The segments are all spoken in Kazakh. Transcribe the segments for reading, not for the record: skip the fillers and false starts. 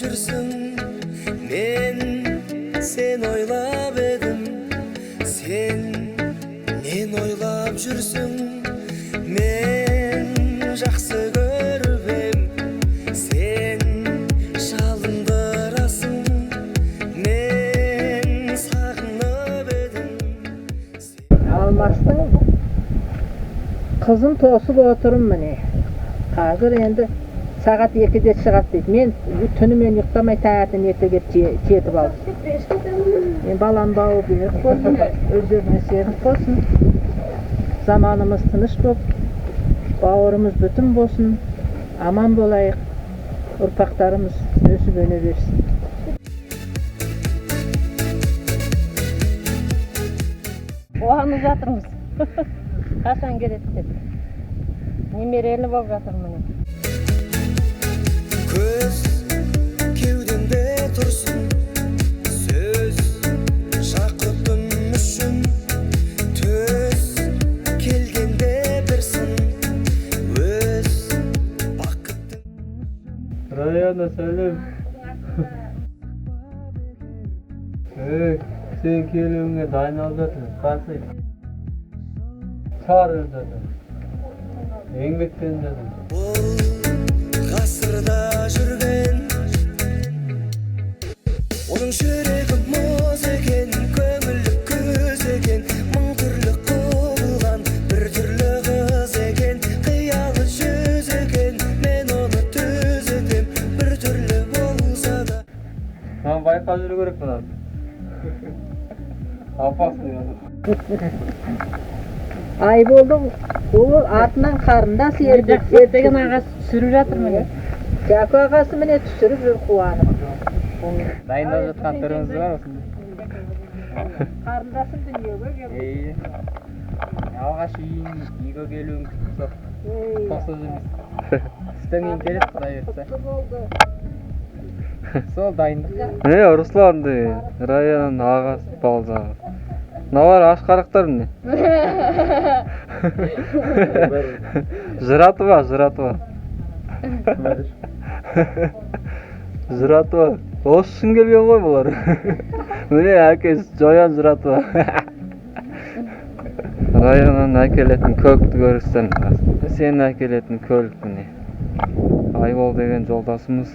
жүрсің, мен сен ойлап едім, сен мен ойлап жүрсің, мен жақсы көріп ем, сен жалындырасың, мен сағынып едім. Алмастың қызын тосып отырым міне. Қазір енді сағат 2-де шығады дейді. Мен түнімен ұйықтамай таңертең ерте жетіп алдым. Мен балам бауы берік болсын, өздеріне сеніп болсын. Заманымыз тыныш болып, бауырымыз бүтін болсын, аман болайық, ұрпақтарымыз өсіп өне берсін. Оғанып жатырмыз. Қашан келеді деп. Немерелі болып жатыр міне. Көз кеудемде тұрсын, сөз жақұтым үшін, төз келгенде бірсін, өз бақыттың. Раяна, сәлем. Sen келуіңе дайындалып жатыр. Қасы чар өздеді. Еңбектен деді. Ол ғасырда жүрген, оның жүрегі мұз екен, көңілі көз екен, мың түрлі құбылған бір түрлі қыз екен, қиялы жүз екен, мен оны төз етем, бір түрлі болса да. Мен байқап жүру керек бұдан. Апасың еді. Ай болдың, ол артынан қарында сердік. Ертеген ағасы түсіріп жатыр міне. Жаку ағасы міне түсіріп жүр қуанып. Дайындап жатқан түріңіз бар осында. Қарындасым дүниеге келді. Алғаш үйге келуің құтты қосып жүрміз. Түстен кейін келіп құдай берсе. Сол дайындық. Русланды, Раяның ағасы балдағы. Мыналар ашқарақтар не? Жыратыба. Жыратыба. Осы үшін келген ғой бұлар. Міне әкесі жоян жыратыба. Раяның әкелетін көлікті көрістен. Сен әкелетін көлік міне. Айбол деген жолдасымыз.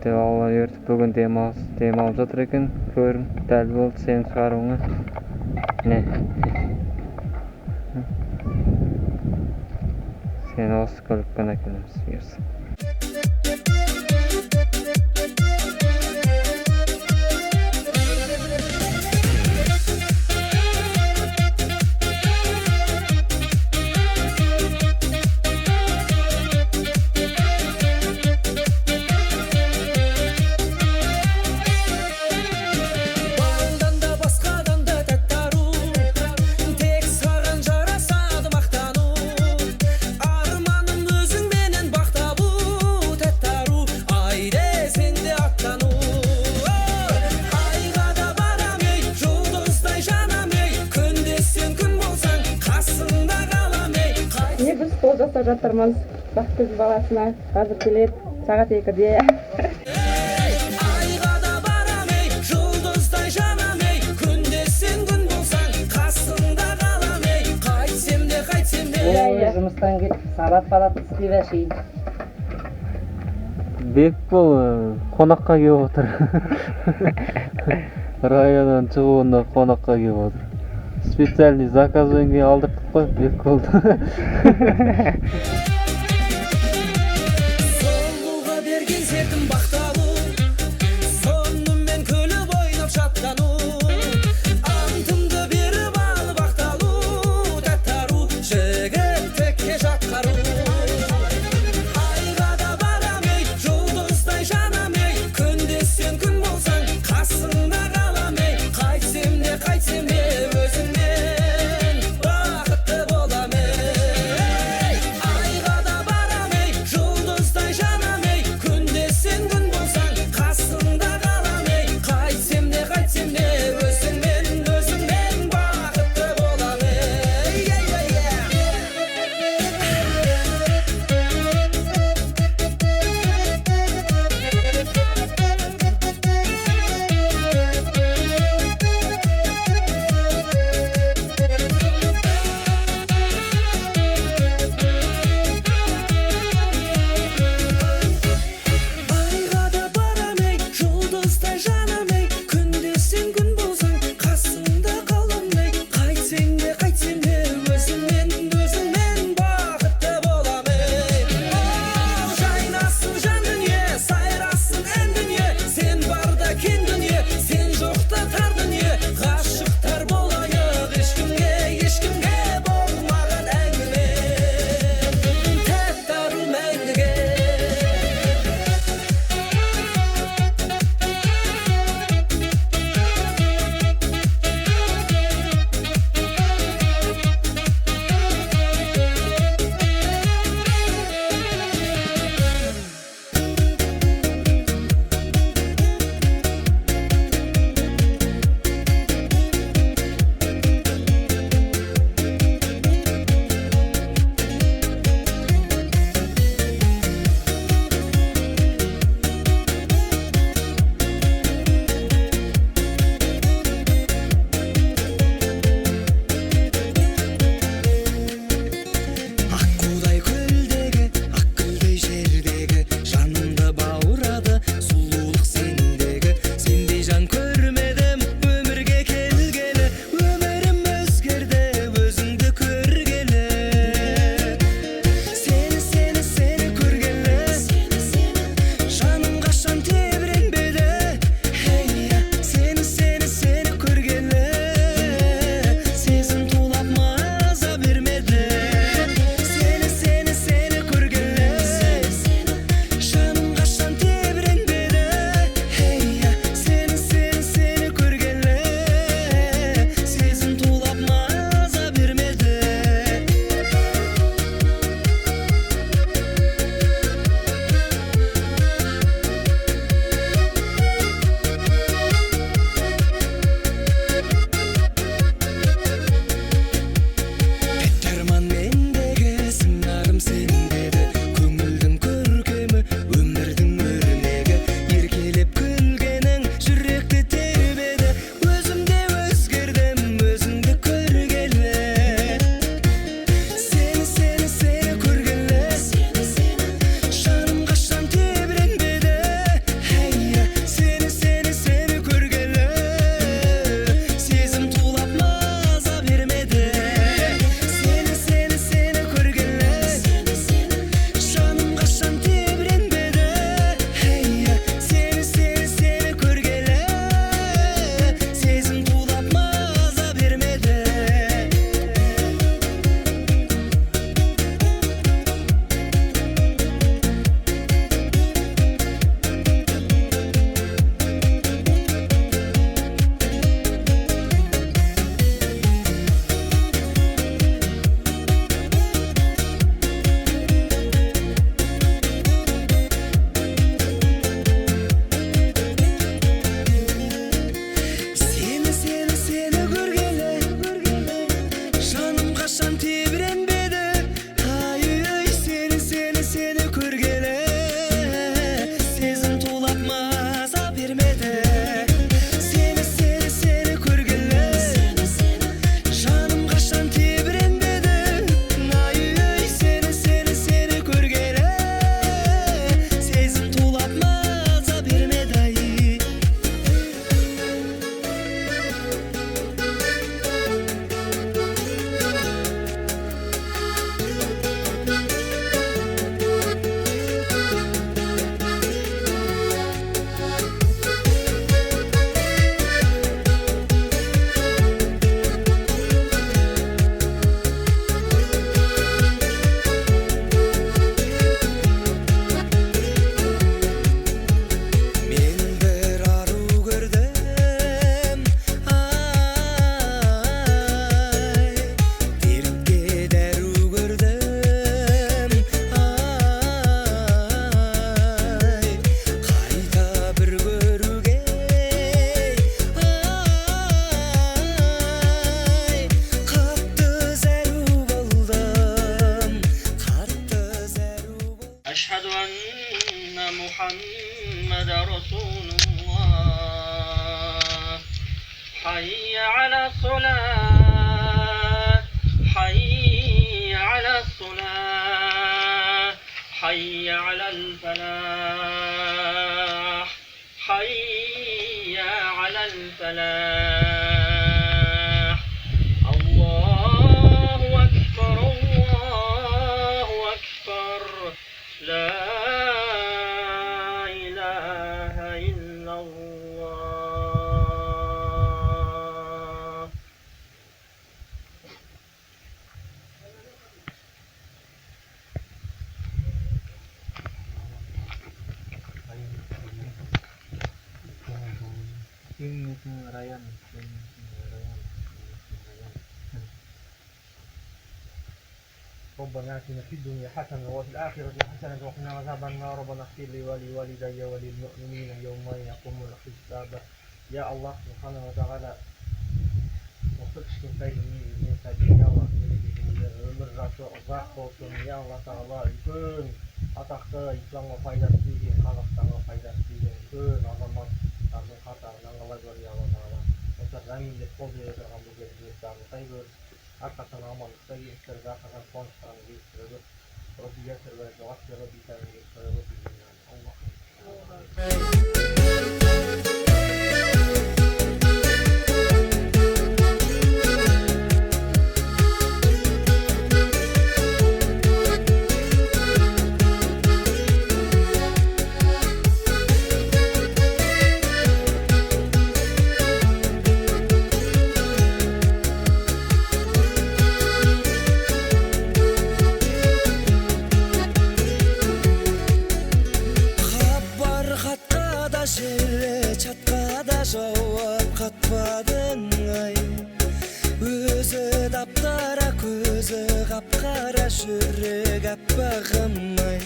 Алла ертіп бүгін демалып жатыр екен. Көрім дәл болды сен шығаруыңа. Не? Сен осы көлікпен әкелеміз ерсі. Біз қол жасап жатырмыз. Бақыт баласына қазір келеді сағат 2-де. Айға да барам ей, жұлдыздай жанам ей, күнде сен күн болсаң, қасыңда қалам ей, қайтсем де. Жұмыстан кетіп, салат істеп әшейін. Бекбол қонаққа келіп отыр. Раядан шығуында қонаққа келіп отыр. Специальный заказбен алдырдық қой, Бекболды. Соңғыға берген сертім бақталу, сонымен күліп ойнап шаттану, антымды беріп алып ақталу, тәттару, жігіттікке жатқару. Айға да барам ей, жұлдыздай жанам ей, күнде сен күн болсаң, қасыңда қалам ей, қайтсем де өзіңмен бақытты болам ей. الصلاة حي على الصلاة حي على الفلاح حي على الفلاح الله أكبر الله أكبر لا إله إلا الله ربنا آتنا في الدنيا حسنة وفي الآخرة حسنة وقنا عذاب النار ربنا اغفر لي ولوالدي وللمؤمنين يوم يقوم الحساب يا الله سبحانه وتعالى وفق kişiliklerini insan ya Allah ömür uzak olsun ya Allah Teala bütün atakta İslam'a faydası değil Kazakistan'a faydası değil bütün azamların hatarından Allah gör ya Allah Teala mesela zeminde kol verirken bu gezgiliklerini sayılır hakikaten amanlıkta gençlerine hakikaten konuşlarını geliştirir Rabbi yeter ve Rabbi Rabbi temin geliştirir Rabbi dinleyin Allah'ım Çatqa da jawab qatmadın ay Özü daptara közü qapqara жүрек аппағым ай